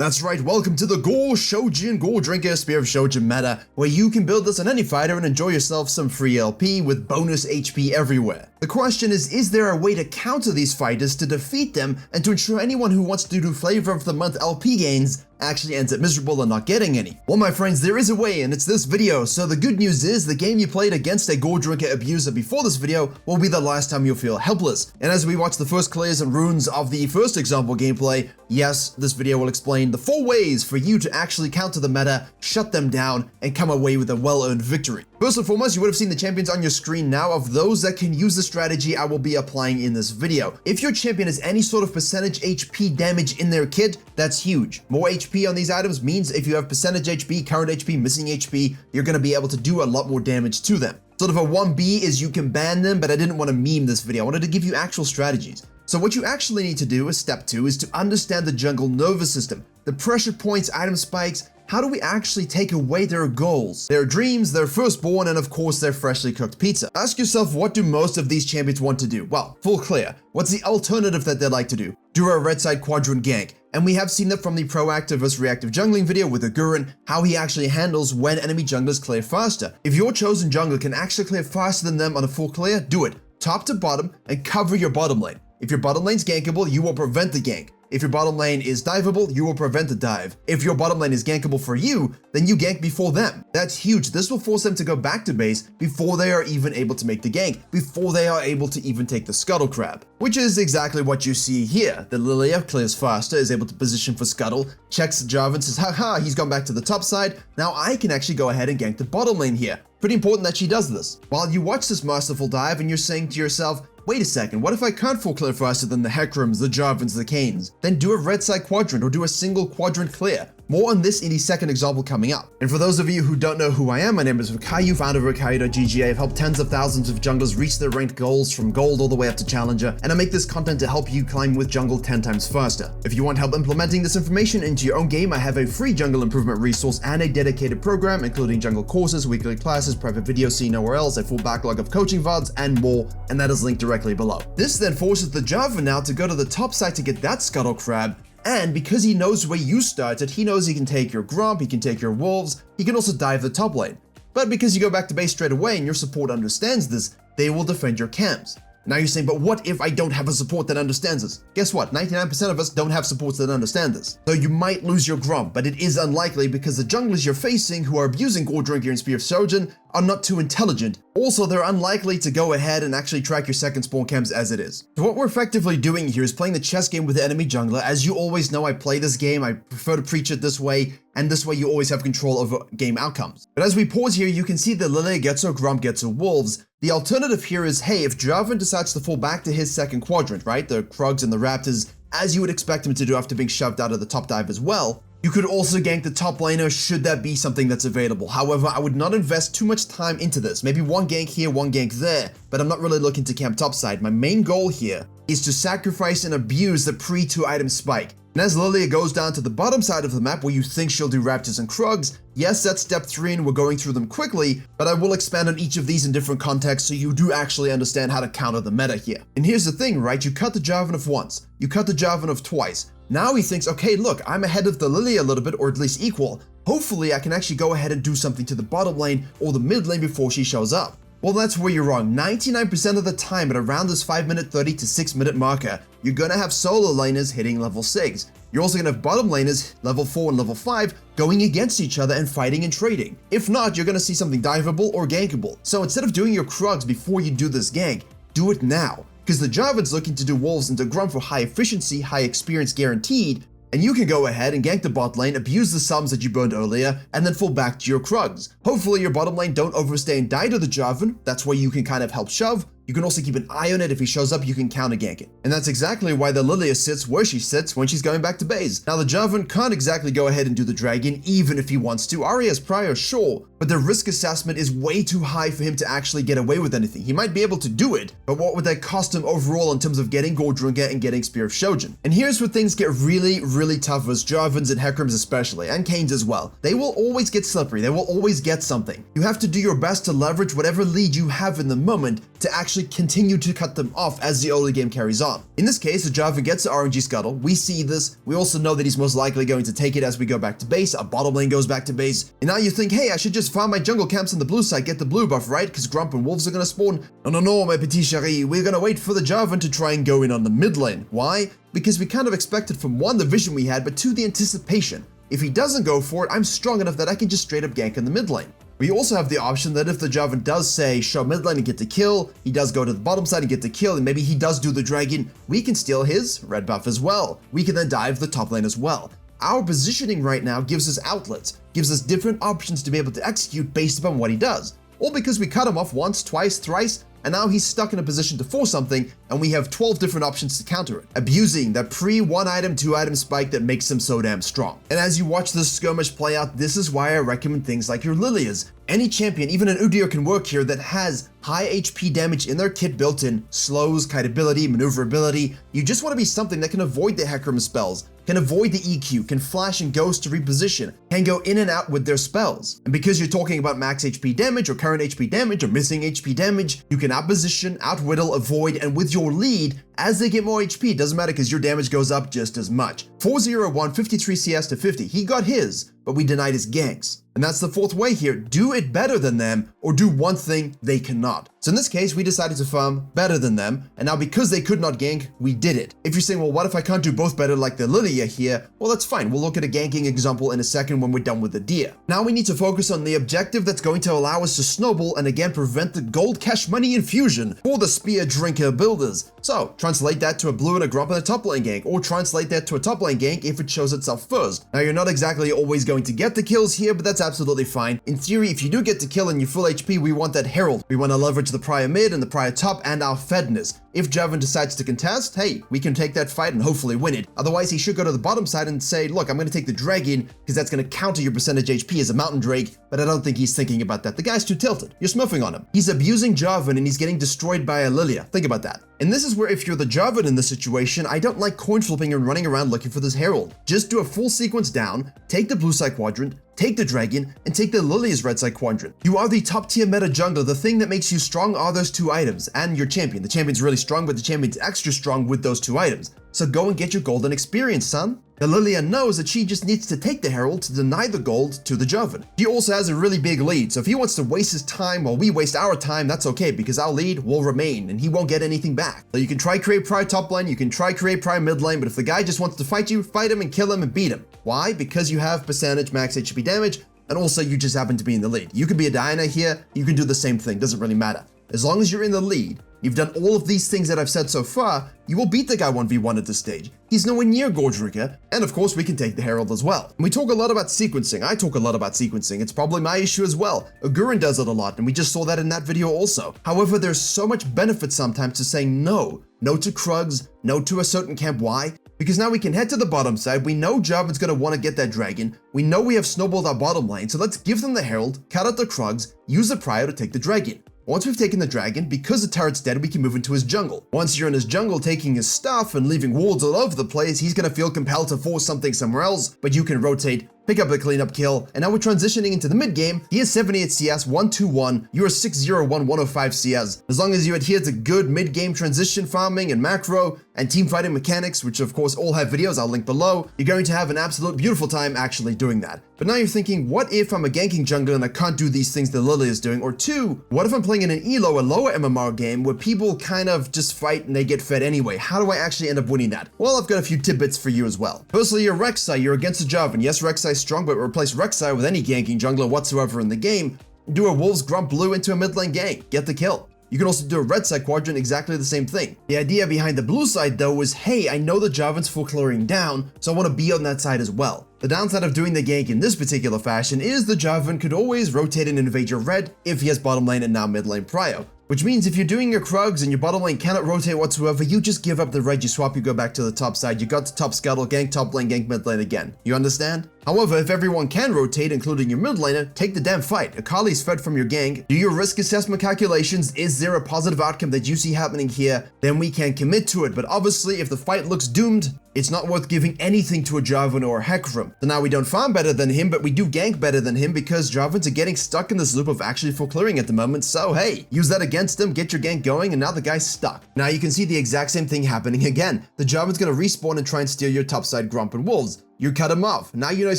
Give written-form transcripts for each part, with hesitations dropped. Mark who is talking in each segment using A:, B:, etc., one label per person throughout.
A: That's right, welcome to the SHOJIN Gore Drinker Spear of Shojin meta, where you can build this on any fighter and enjoy yourself some free LP with bonus HP everywhere. The question is there a way to counter these fighters to defeat them and to ensure anyone who wants to do Flavor of the Month LP gains actually ends up miserable and not getting any? Well, my friends, there is a way, and it's this video. So the good news is the game you played against a Gore Drinker abuser before this video will be the last time you'll feel helpless. And as we watch the first clears and runes of the first example gameplay, yes, this video will explain the 4 ways for you to actually counter the meta, shut them down, and come away with a well-earned victory. First and foremost, you would have seen the champions on your screen now of those that can use the strategy I will be applying in this video. If your champion has any sort of percentage HP damage in their kit, that's huge. More HP on these items means if you have percentage HP, current HP, missing HP, you're going to be able to do a lot more damage to them. Sort of a 1B is you can ban them, but I didn't want to meme this video. I wanted to give you actual strategies. So what you actually need to do as step 2 is to understand the jungle nervous system, the pressure points, item spikes. How do we actually take away their goals, their dreams, their firstborn, and of course their freshly cooked pizza? Ask yourself, what do most of these champions want to do? Well, full clear. What's the alternative that they like to do? Do a red side quadrant gank. And we have seen that from the proactive versus reactive jungling video with the Gurren, how he actually handles when enemy junglers clear faster. If your chosen jungler can actually clear faster than them on a full clear, do it. Top to bottom and cover your bottom lane. If your bottom lane's gankable, you will prevent the gank. If your bottom lane is diveable, you will prevent the dive. If your bottom lane is gankable for you, then you gank before them. That's huge. This will force them to go back to base before they are even able to make the gank, before they are able to even take the scuttle crab. Which is exactly what you see here. The Lillia clears faster, is able to position for scuttle, checks Jarvan, says, haha, he's gone back to the top side. Now I can actually go ahead and gank the bottom lane here. Pretty important that she does this. While you watch this masterful dive and you're saying to yourself, wait a second, what if I can't full clear faster than the Hecarims, the Jarvans, the Kanes? Then do a red side quadrant or do a single quadrant clear. More on this in the second example coming up. And for those of you who don't know who I am, my name is Virkayu, founder of Virkayu.gg. I've helped tens of thousands of junglers reach their ranked goals from gold all the way up to challenger, and I make this content to help you climb with jungle 10 times faster. If you want help implementing this information into your own game, I have a free jungle improvement resource and a dedicated program, including jungle courses, weekly classes, private videos seen nowhere else, a full backlog of coaching VODs, and more, and that is linked directly below. This then forces the Jarvan now to go to the top side to get that scuttle crab. And because he knows where you started, he knows he can take your Gromp, he can take your Wolves, he can also dive the top lane. But because you go back to base straight away and your support understands this, they will defend your camps. Now you're saying, but what if I don't have a support that understands this? Guess what? 99% of us don't have supports that understand this. So you might lose your Gromp, but it is unlikely because the junglers you're facing who are abusing Gore Drinker and Spear of Shojin are not too intelligent. Also, they're unlikely to go ahead and actually track your second spawn camps as it is. So what we're effectively doing here is playing the chess game with the enemy jungler. As you always know, I play this game, I prefer to preach it this way, and this way you always have control over game outcomes. But as we pause here, you can see that Lillia gets her Gromp, gets her Wolves. The alternative here is, hey, if Jarvan decides to fall back to his second quadrant, right, the Krugs and the Raptors, as you would expect him to do after being shoved out of the top dive as well, you could also gank the top laner should that be something that's available. However, I would not invest too much time into this. Maybe one gank here, one gank there, but I'm not really looking to camp topside. My main goal here is to sacrifice and abuse the pre-2 item spike. And as Lillia goes down to the bottom side of the map where you think she'll do Raptors and Krugs, yes, that's step 3 and we're going through them quickly, but I will expand on each of these in different contexts so you do actually understand how to counter the meta here. And here's the thing, right? You cut the Jarvan of once, you cut the Jarvan of twice. Now he thinks, okay, look, I'm ahead of the Lillia a little bit, or at least equal. Hopefully I can actually go ahead and do something to the bottom lane or the mid lane before she shows up. Well, that's where you're wrong. 99% of the time at around this 5-minute 30 to 6-minute marker, you're gonna have solo laners hitting level 6. You're also gonna have bottom laners, level 4 and level 5, going against each other and fighting and trading. If not, you're gonna see something diveable or gankable. So instead of doing your Krugs before you do this gank, do it now. Because the Jarvan's looking to do Wolves into Gromp for high efficiency, high experience guaranteed, and you can go ahead and gank the bot lane, abuse the sums that you burned earlier, and then fall back to your Krugs. Hopefully your bottom lane don't overstay and die to the Jarvan. That's where you can kind of help shove. You can also keep an eye on it. If he shows up, you can counter gank it. And that's exactly why the Lillia sits where she sits when she's going back to base. Now the Jarvan can't exactly go ahead and do the dragon even if he wants to. Arya's prior, sure, but the risk assessment is way too high for him to actually get away with anything. He might be able to do it, but what would that cost him overall in terms of getting Gore Drinker and getting Spear of Shojin? And here's where things get really tough with Jarvans and Hecarims especially, and Kanes as well. They will always get slippery. They will always get something. You have to do your best to leverage whatever lead you have in the moment to actually continue to cut them off as the early game carries on. In this case, the Jarvan gets the RNG scuttle. We see this. We also know that he's most likely going to take it as we go back to base. Our bottom lane goes back to base. And now you think, hey, I should just farm my jungle camps on the blue side, get the blue buff, right? Because Grump and Wolves are going to spawn. No, my petit chéri. We're going to wait for the Jarvan to try and go in on the mid lane. Why? Because we kind of expected from one, the vision we had, but two, the anticipation. If he doesn't go for it, I'm strong enough that I can just straight up gank in the mid lane. We also have the option that if the Jarvan does say show mid lane and get the kill, he does go to the bottom side and get the kill, and maybe he does do the dragon, we can steal his red buff as well. We can then dive the top lane as well. Our positioning right now gives us outlets, gives us different options to be able to execute based upon what he does. All because we cut him off once, twice, thrice, and now he's stuck in a position to force something, and we have 12 different options to counter it, abusing that pre-1 item, 2 item spike that makes him so damn strong. And as you watch this skirmish play out, this is why I recommend things like your Lillias. Any champion, even an Udyr can work here that has high HP damage in their kit built in, slows, kiteability, maneuverability. You just want to be something that can avoid the Hecarim spells, can avoid the EQ, can flash and ghost to reposition, can go in and out with their spells. And because you're talking about max HP damage or current HP damage or missing HP damage, you can outposition, outwhittle, avoid, and with your lead, as they get more HP, it doesn't matter because your damage goes up just as much. 401, 53 CS to 50, he got his, but we denied his ganks. And that's the fourth way here, do it better than them or do one thing they cannot. So in this case, we decided to farm better than them, and now because they could not gank, we did it. If you're saying, well, what if I can't do both better like the Lillia here? Well, that's fine, we'll look at a ganking example in a second when we're done with the deer. Now we need to focus on the objective that's going to allow us to snowball and again prevent the gold cash money infusion for the spear drinker builders. So translate that to a blue and a grump and a top lane gank, or translate that to a top lane gank if it shows itself first. Now you're not exactly always going to get the kills here, but that's absolutely fine. In theory, if you do get the kill and you're full HP, we want that herald. We want to leverage the prior mid and the prior top and our fedness. If Jarvan decides to contest, hey, we can take that fight and hopefully win it. Otherwise, he should go to the bottom side and say, look, I'm going to take the dragon because that's going to counter your percentage HP as a mountain drake, but I don't think he's thinking about that. The guy's too tilted. You're smurfing on him. He's abusing Jarvan and he's getting destroyed by a Lillia. Think about that. And this is where if you're the Jarvan in this situation, I don't like coin flipping and running around looking for this herald. Just do a full sequence down, take the blue side quadrant, take the dragon, and take the Lillia's red side quadrant. You are the top tier meta jungler. The thing that makes you strong are those 2 items, and your champion. The champion's really strong, but the champion's extra strong with those 2 items. So go and get your golden experience, son. The Lillia knows that she just needs to take the herald to deny the gold to the Jarvan. He also has a really big lead, so if he wants to waste his time while we waste our time, that's okay, because our lead will remain, and he won't get anything back. So you can try create prior top lane, you can try create prior mid lane, but if the guy just wants to fight you, fight him and kill him and beat him. Why? Because you have percentage max HP damage, and also you just happen to be in the lead. You could be a Diana here, you can do the same thing, doesn't really matter. As long as you're in the lead, you've done all of these things that I've said so far, you will beat the guy 1v1 at this stage. He's nowhere near GOREDRINKER, and of course we can take the herald as well. And we talk a lot about sequencing. I talk a lot about sequencing. It's probably my issue as well. Gurren does it a lot, and we just saw that in that video also. However, there's so much benefit sometimes to saying no. No to Krugs, no to a certain camp. Why? Because now we can head to the bottom side. We know Jarvan's going to want to get that dragon. We know we have snowballed our bottom lane, so let's give them the herald, cut out the Krugs, use the prior to take the dragon. Once we've taken the dragon, because the turret's dead, we can move into his jungle. Once you're in his jungle taking his stuff and leaving wards all over the place, he's gonna feel compelled to force something somewhere else, but you can rotate, pick up a cleanup kill, and now we're transitioning into the mid game. He has 78 CS, 121, you're 601, 105 CS. As long as you adhere to good mid game transition farming and macro and team fighting mechanics, which of course all have videos I'll link below, you're going to have an absolute beautiful time actually doing that. But now you're thinking, what if I'm a ganking jungler and I can't do these things that Lillia is doing? Or 2, what if I'm playing in an ELO, a lower MMR game, where people kind of just fight and they get fed anyway? How do I actually end up winning that? Well, I've got a few tidbits for you as well. Firstly, you're Rek'Sai, you're against the Jarvan. Yes, Rek'Sai's strong, but replace Rek'Sai with any ganking jungler whatsoever in the game. Do a Wolves Grump Blue into a mid lane gank, get the kill. You can also do a red side quadrant, exactly the same thing. The idea behind the blue side though was, hey, I know the Jarvan's full clearing down, so I want to be on that side as well. The downside of doing the gank in this particular fashion is the Jarvan could always rotate and invade your red if he has bottom lane and now mid lane prio. Which means if you're doing your Krugs and your bottom lane cannot rotate whatsoever, you just give up the red, you swap, you go back to the top side, you got the top scuttle, gank top lane, gank mid lane again. You understand? However, if everyone can rotate, including your mid laner, take the damn fight. Akali's fed from your gank. Do your risk assessment calculations. Is there a positive outcome that you see happening here? Then we can commit to it. But obviously, if the fight looks doomed, it's not worth giving anything to a Jarvan or a Hecarim. So now we don't farm better than him, but we do gank better than him because Jarvans are getting stuck in this loop of actually full clearing at the moment. So hey, use that against him, get your gank going, and now the guy's stuck. Now you can see the exact same thing happening again. The Jarvan's gonna respawn and try and steal your topside Gromp and Wolves. You cut him off. Now you know he's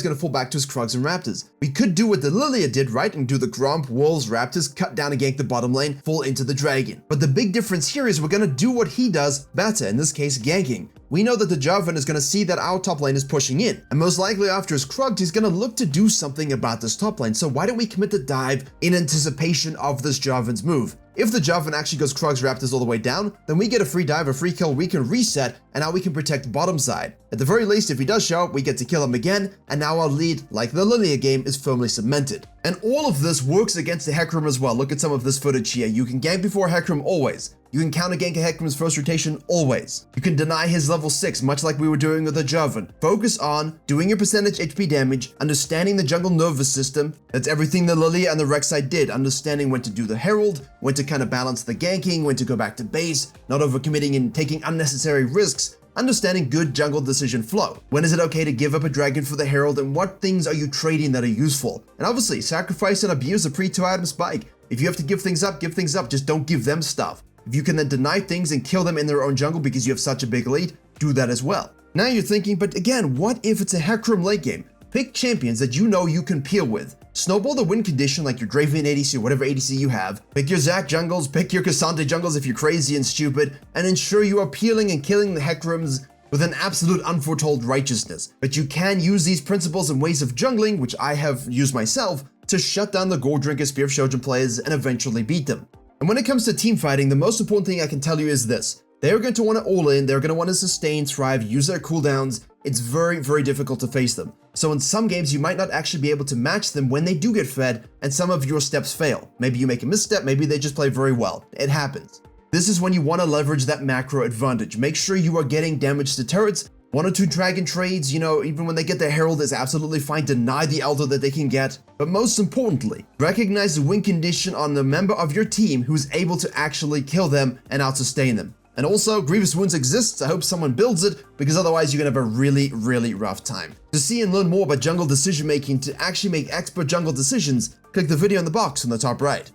A: going to fall back to his Krugs and Raptors. We could do what the Lillia did, right? And do the Gromp, Wolves, Raptors, cut down and gank the bottom lane, fall into the Dragon. But the big difference here is we're going to do what he does better, in this case, ganking. We know that the Jarvan is going to see that our top lane is pushing in, and most likely after his Krugs, he's going to look to do something about this top lane. So why don't we commit the dive in anticipation of this Jarvan's move? If the Jarvan actually goes Krugs Raptors all the way down, then we get a free dive, a free kill, we can reset, and now we can protect bottom side. At the very least, if he does show up, we get to kill him again, and now our lead, like the Lillia game, is firmly cemented. And all of this works against the Hecarim as well. Look at some of this footage here. You can gank before Hecarim always. You can counter gank a Hecarim's first rotation always. You can deny his level 6, much like we were doing with the Jarvan. Focus on doing your percentage HP damage, understanding the jungle nervous system. That's everything the Lillia and the Rek'Sai did, understanding when to do the Herald, when to kind of balance the ganking, when to go back to base, not overcommitting and taking unnecessary risks, understanding good jungle decision flow. When is it okay to give up a dragon for the Herald, and what things are you trading that are useful? And obviously, sacrifice and abuse a pre-2 item spike. If you have to give things up, just don't give them stuff. If you can then deny things and kill them in their own jungle because you have such a big lead, do that as well. Now you're thinking, but again, what if it's a Hecarim late game? Pick champions that you know you can peel with. Snowball the win condition like your Draven ADC or whatever ADC you have. Pick your Zac jungles, pick your Cassandra jungles if you're crazy and stupid, and ensure you are peeling and killing the Hecarims with an absolute unforetold righteousness. But you can use these principles and ways of jungling, which I have used myself, to shut down the GOREDRINKER Spear of SHOJIN players and eventually beat them. And when it comes to team fighting, the most important thing I can tell you is this. They're going to want to all in, they're going to want to sustain, thrive, use their cooldowns. It's very, very difficult to face them. So in some games, you might not actually be able to match them when they do get fed, and some of your steps fail. Maybe you make a misstep, maybe they just play very well. It happens. This is when you want to leverage that macro advantage. Make sure you are getting damage to turrets. 1 or 2 dragon trades, even when they get their Herald is absolutely fine. Deny the Elder that they can get. But most importantly, recognize the win condition on the member of your team who's able to actually kill them and out-sustain them. And also, Grievous Wounds exists. I hope someone builds it, because otherwise you're gonna have a really, really rough time. To see and learn more about jungle decision making, to actually make expert jungle decisions, click the video in the box on the top right.